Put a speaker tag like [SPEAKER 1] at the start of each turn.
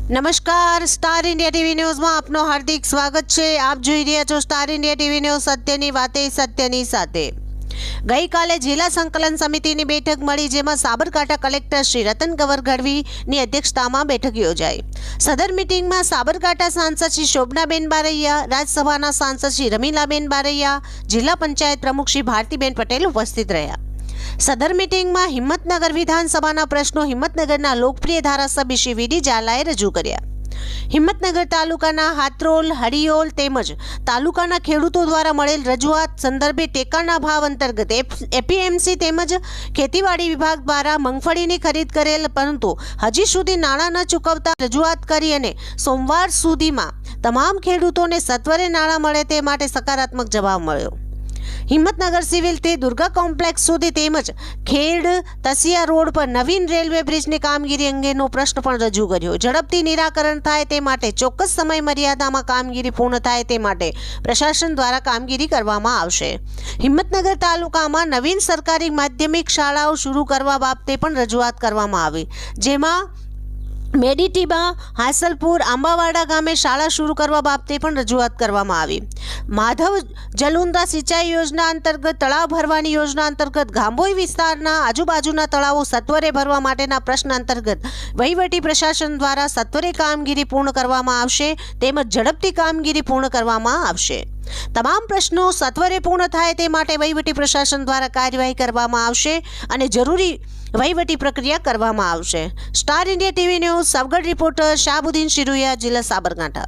[SPEAKER 1] નમસ્કાર, star India TV ન્યૂઝમાં આપનું હાર્દિક સ્વાગત છે। આપ જોઈ રહ્યા છો સ્ટાર ઇન્ડિયા ટીવી ન્યૂઝ, સત્યની વાતે સત્યની સાથે। ગઈકાલે જિલ્લા સંકલન સમિતિની બેઠક મળી, જેમાં સાબરકાંઠા કલેક્ટર શ્રી રતન કંવર ગઢવીની અધ્યક્ષતામાં બેઠક યોજાઈ। સદર મીટિંગમાં સાબરકાંઠા સાંસદ શ્રી શોભનાબેન બારૈયા, રાજ્યસભાના સાંસદ શ્રી રમીલાબેન બારૈયા, જિલ્લા પંચાયત પ્રમુખ શ્રી ભારતીબેન પટેલ ઉપસ્થિત રહ્યા। સદર મીટિંગમાં હિંમતનગર વિધાનસભાના પ્રશ્નો હિંમતનગરના લોકપ્રિય ધારાસભ્ય શ્રી વીડી ઝાલાએ રજૂ કર્યા। હિંમતનગર તાલુકાના હાથરોલ, હડિયોલ તેમજ તાલુકાના ખેડૂતો દ્વારા મળેલ રજૂઆત સંદર્ભે ટેકાના ભાવ અંતર્ગત એપીએમસી તેમજ ખેતીવાડી વિભાગ દ્વારા મગફળીની ખરીદ કરેલ, પરંતુ હજી સુધી નાણાં ન ચૂકવતા રજૂઆત કરી અને સોમવાર સુધીમાં તમામ ખેડૂતોને સત્વરે નાણાં મળે તે માટે સકારાત્મક જવાબ મળ્યો। હિંમતનગર સિવિલથી દુર્ગા કોમ્પ્લેક્સ સુધી તેમજ ખેડ તસિયા રોડ પર નવીન રેલવે બ્રિજની કામગીરી અંગેનો પ્રશ્ન પણ રજૂ કર્યો। ઝડપથી નિરાકરણ થાય તે માટે ચોક્કસ સમય મર્યાદામાં કામગીરી પૂર્ણ થાય તે માટે પ્રશાસન દ્વારા કામગીરી કરવામાં આવશે। હિંમતનગર તાલુકામાં નવીન સરકારી માધ્યમિક શાળાઓ શરૂ કરવા બાબતે પણ રજૂઆત કરવામાં આવી, જેમાં મેડીટીબા, હાસલપુર, આંબાવાડા ગામે શાળા શરૂ કરવા બાબતે પણ રજૂઆત કરવામાં આવી। માધવ જલુંદા સિંચાઈ યોજના અંતર્ગત તળાવ ભરવાની યોજના અંતર્ગત ગાંભોઈ વિસ્તારના આજુબાજુના તળાવો સત્વરે ભરવા માટેના પ્રશ્ન અંતર્ગત વહીવટી પ્રશાસન દ્વારા સત્વરે કામગીરી પૂર્ણ કરવામાં આવશે તેમજ ઝડપથી કામગીરી પૂર્ણ કરવામાં આવશે। તમામ પ્રશ્નો સત્વરે પૂર્ણ થાય તે માટે વહીવટી પ્રશાસન દ્વારા કાર્યવાહી કરવામાં આવશે અને જરૂરી વહીવટી પ્રક્રિયા કરવામાં આવશે। Star India TV news, Savgadh reporter Shahabuddin Shiruya, જિલ્લા સાબરકાંઠા।